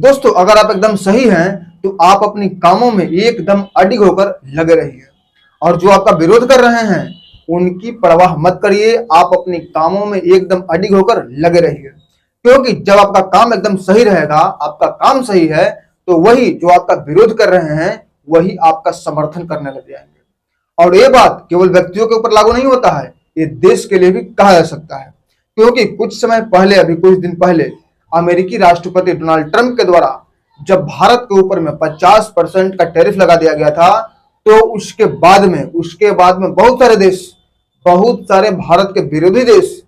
दोस्तों, अगर आप एकदम सही हैं तो आप अपनी कामों में एकदम अडिग होकर लगे रहिए और जो आपका विरोध कर रहे हैं उनकी परवाह मत करिए। आप अपनी कामों में एकदम अडिग होकर लगे रहिए, क्योंकि जब आपका काम एकदम सही रहेगा, आपका काम सही है, तो वही जो आपका विरोध कर रहे हैं वही आपका समर्थन करने लग जाएंगे। और ये बात केवल व्यक्तियों के ऊपर लागू नहीं होता है, ये देश के लिए भी कहा जा सकता है, क्योंकि कुछ समय पहले, अभी कुछ दिन पहले अमेरिकी राष्ट्रपति डोनाल्ड ट्रंप के द्वारा जब भारत के ऊपर में 50% का टैरिफ लगा दिया गया था, तो उसके बाद में बहुत सारे भारत के विरोधी देश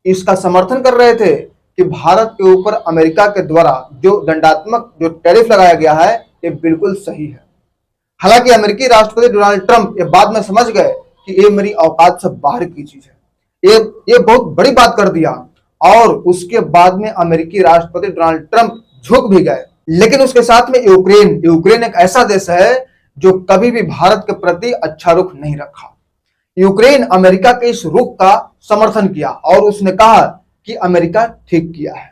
इसका समर्थन कर रहे थे कि भारत के ऊपर अमेरिका के द्वारा जो दंडात्मक जो टैरिफ लगाया गया है ये बिल्कुल सही है। हालांकि अमेरिकी राष्ट्रपति डोनाल्ड ट्रंप ये बाद में समझ गए कि ये मेरी औकात से बाहर की चीज है, ये बहुत बड़ी बात कर दिया, और उसके बाद में अमेरिकी राष्ट्रपति डोनाल्ड ट्रंप झुक भी गए। लेकिन उसके साथ में यूक्रेन एक ऐसा देश है जो कभी भी भारत के प्रति अच्छा रुख नहीं रखा। यूक्रेन अमेरिका के इस रुख का समर्थन किया और उसने कहा कि अमेरिका ठीक किया है।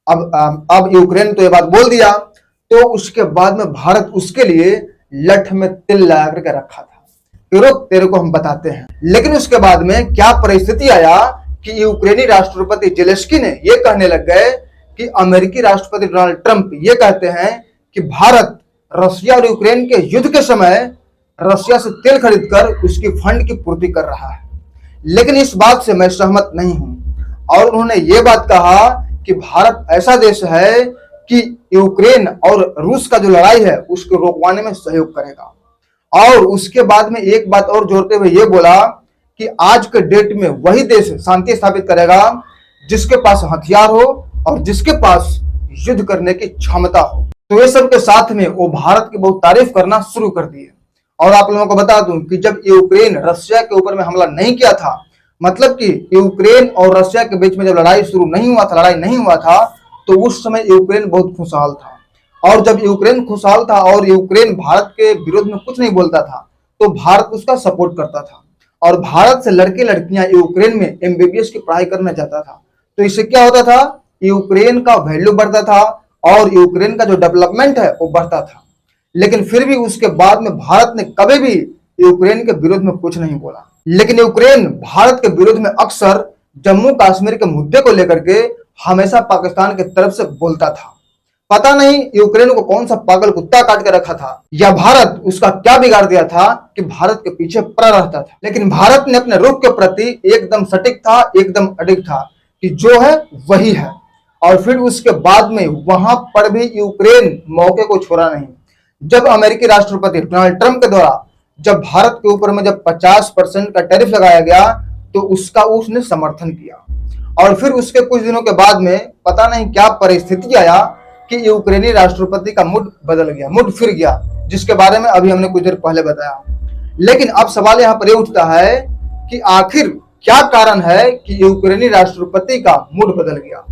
अब यूक्रेन तो ये बात बोल दिया, तो उसके बाद में भारत उसके लिए लठ में तिल लगा करके रखा था कि रुक, तेरे को हम बताते हैं। लेकिन उसके बाद में क्या परिस्थिति आया कि यूक्रेनी राष्ट्रपति जेलेंस्की ने यह कहने लग गए कि अमेरिकी राष्ट्रपति डोनाल्ड ट्रंप ये कहते हैं कि भारत रशिया और यूक्रेन के युद्ध के समय रशिया से तेल खरीदकर उसकी फंड की पूर्ति कर रहा है। लेकिन इस बात से मैं सहमत नहीं हूं। और उन्होंने ये बात कहा कि भारत ऐसा देश है कि यूक्रेन और रूस का जो लड़ाई है उसको रोकवाने में सहयोग करेगा। और उसके बाद में एक बात और जोड़ते हुए ये बोला कि आज के डेट में वही देश शांति स्थापित करेगा जिसके पास हथियार हो और जिसके पास युद्ध करने की क्षमता हो। तो ये सब के साथ में वो भारत की बहुत तारीफ करना शुरू कर दिए। और आप लोगों को बता दूं कि जब यूक्रेन रशिया के ऊपर में हमला नहीं किया था, मतलब कि यूक्रेन और रशिया के बीच में जब लड़ाई नहीं हुआ था, तो उस समय यूक्रेन बहुत खुशहाल था। और जब यूक्रेन खुशहाल था और यूक्रेन भारत के विरोध में कुछ नहीं बोलता था, तो भारत उसका सपोर्ट करता था। और भारत से लड़के लड़कियां यूक्रेन में एमबीबीएस की पढ़ाई करना चाहता था। तो इससे क्या होता था, यूक्रेन का वैल्यू बढ़ता था और यूक्रेन का जो डेवलपमेंट है वो बढ़ता था। लेकिन फिर भी उसके बाद में भारत ने कभी भी यूक्रेन के विरोध में कुछ नहीं बोला। लेकिन यूक्रेन भारत के विरोध में अक्सर जम्मू कश्मीर के मुद्दे को लेकर के हमेशा पाकिस्तान की तरफ से बोलता था। पता नहीं यूक्रेन को कौन सा पागल कुत्ता काट के रखा था, या भारत उसका क्या बिगाड़ दिया था कि भारत के पीछे पड़ा रहता था। लेकिन भारत ने अपने रुख के प्रति एकदम सटीक था, एकदम अडिग था कि जो है वही है। और फिर उसके बाद में वहां पर भी यूक्रेन मौके को छोड़ा नहीं। जब अमेरिकी राष्ट्रपति डोनाल्ड ट्रंप के द्वारा जब भारत के ऊपर में जब 50% का टैरिफ लगाया गया, तो उसका उसने समर्थन किया। और फिर उसके कुछ दिनों के बाद में पता नहीं क्या परिस्थिति आया कि यूक्रेनी राष्ट्रपति का मूड बदल गया, मूड फिर गया, जिसके बारे में अभी हमने कुछ देर पहले बताया। लेकिन अब सवाल यहाँ पर यह उठता है कि आखिर क्या कारण है कि यूक्रेनी राष्ट्रपति का मूड बदल गया।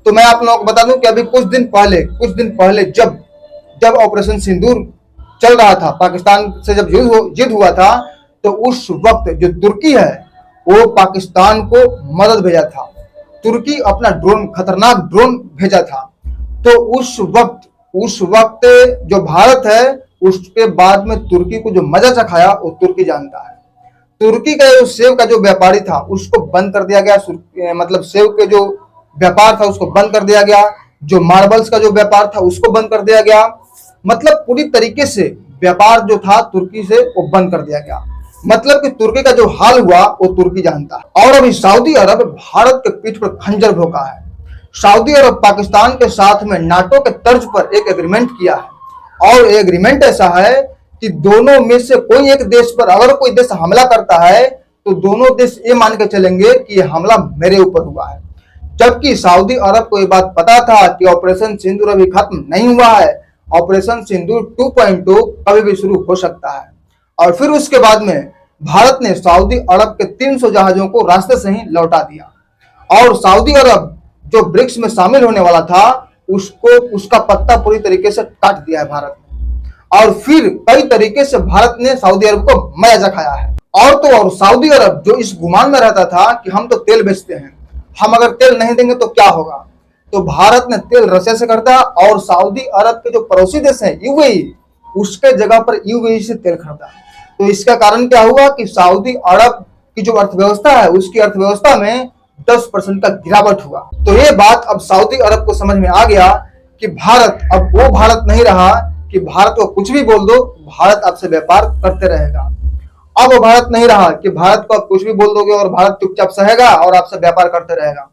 तो मैं आप लोगों को बता दूं कि अभी कुछ दिन पहले जब ऑपरेशन सिंदूर चल रहा था, पाकिस्तान से जब युद्ध हुआ था, तो उस वक्त जो तुर्की है वो पाकिस्तान को मदद भेजा था। तुर्की अपना खतरनाक ड्रोन भेजा था। तो उस वक्त जो भारत है उसके बाद में तुर्की को जो मजा चखाया वो तुर्की जानता है। तुर्की का जो सेब का जो व्यापारी था उसको बंद कर दिया गया, मतलब सेब के जो व्यापार था उसको बंद कर दिया गया। जो मार्बल्स का जो व्यापार था उसको बंद कर दिया गया। मतलब पूरी तरीके से व्यापार जो था तुर्की से वो बंद कर दिया गया। मतलब कि तुर्की का जो हाल हुआ वो तुर्की जानता है। और अभी सऊदी अरब भारत के पीठ पर खंजर भोंका है। सऊदी अरब पाकिस्तान के साथ में नाटो के तर्ज पर एक एग्रीमेंट किया है, और एग्रीमेंट ऐसा है कि दोनों में से कोई एक देश पर अगर कोई देश हमला करता है तो दोनों देश ये मान के चलेंगे कि यह हमला मेरे ऊपर हुआ है। जबकि सऊदी अरब को ये बात पता था कि ऑपरेशन सिंदूर अभी खत्म नहीं हुआ है, ऑपरेशन सिंदूर 2.2 कभी भी शुरू हो सकता है। और फिर उसके बाद में भारत ने सऊदी अरब के 300 जहाजों को रास्ते से ही लौटा दिया। और सऊदी अरब जो ब्रिक्स में शामिल होने वाला था उसका पत्ता पूरी तरीके से काट दिया है भारत ने। और फिर कई तरीके से भारत ने सऊदी अरब को मजा चखाया है। और तो और सऊदी अरब जो इस गुमान में रहता था कि हम तो तेल बेचते हैं, हम अगर तेल नहीं देंगे तो क्या होगा, तो भारत ने तेल रशिया से खरीदा और सऊदी अरब के जो पड़ोसी देश हैं यूएई, उसके जगह पर यूएई से तेल खरीदा। तो इसका कारण क्या हुआ कि सऊदी अरब की जो अर्थव्यवस्था है उसकी अर्थव्यवस्था में 10% का गिरावट हुआ। तो ये बात अब सऊदी अरब को समझ में आ गया कि भारत अब वो भारत नहीं रहा कि भारत को कुछ भी बोल दो, भारत आपसे व्यापार करते रहेगा। अब वो भारत नहीं रहा कि भारत को आप कुछ भी बोल दोगे और भारत चुपचाप सहेगा और आपसे व्यापार करते रहेगा।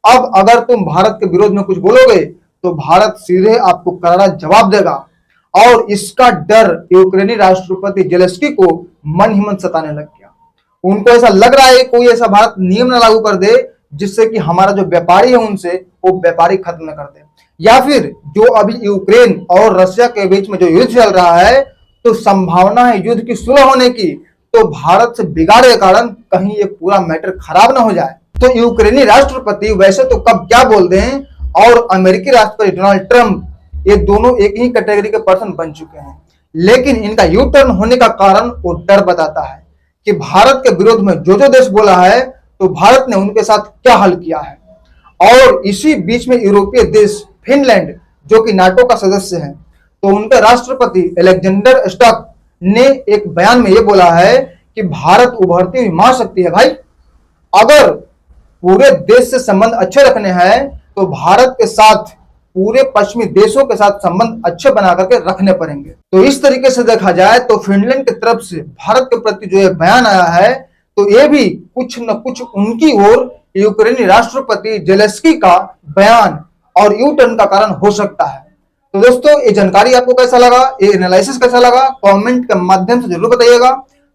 अब अगर तुम भारत के विरोध में कुछ बोलोगे तो भारत सीधे आपको करारा जवाब देगा। और इसका डर यूक्रेनी राष्ट्रपति जेलेंस्की को मन ही मन सताने लग गया। उनको ऐसा लग रहा है कोई ऐसा भारत नियम न लागू कर दे जिससे कि हमारा जो व्यापारी है उनसे वो व्यापारी खत्म न कर दे, या फिर जो अभी यूक्रेन और रशिया के बीच में जो युद्ध चल रहा है तो संभावना है युद्ध की सुलह होने की, तो भारत से बिगाड़ के कारण कहीं ये पूरा मैटर खराब ना हो जाए। तो यूक्रेनी राष्ट्रपति वैसे तो कब क्या बोल दें और अमेरिकी राष्ट्रपति डोनाल्ड ट्रंप ये दोनों एक ही कैटेगरी के पर्सन बन चुके हैं, लेकिन इनका यू टर्न होने का कारण वो डर बताता है कि भारत के विरोध में जो जो देश बोला है तो भारत ने उनके साथ क्या हल किया है। और इसी बीच में यूरोपीय देश फिनलैंड जो कि नाटो का सदस्य है, तो उनके राष्ट्रपति अलेक्जेंडर स्टक ने एक बयान में यह बोला है कि भारत उभरती हुई महाशक्ति है भाई, अगर पूरे देश से संबंध अच्छे रखने हैं तो भारत के साथ पूरे पश्चिमी देशों के साथ संबंध अच्छे बना करके रखने पड़ेंगे। तो इस तरीके से देखा जाए तो फिनलैंड की तरफ से भारत के प्रति जो बयान आया है तो ये भी कुछ न कुछ उनकी ओर यूक्रेनी राष्ट्रपति जेलेंस्की का बयान और यू टर्न का कारण हो सकता है। तो दोस्तों ये जानकारी आपको कैसा लगा, ये एनालिसिस कैसा लगा, कमेंट के माध्यम से जरूर बताइएगा।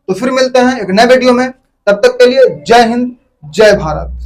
तो फिर मिलते हैं एक नए वीडियो में, तब तक के लिए जय हिंद जय भारत।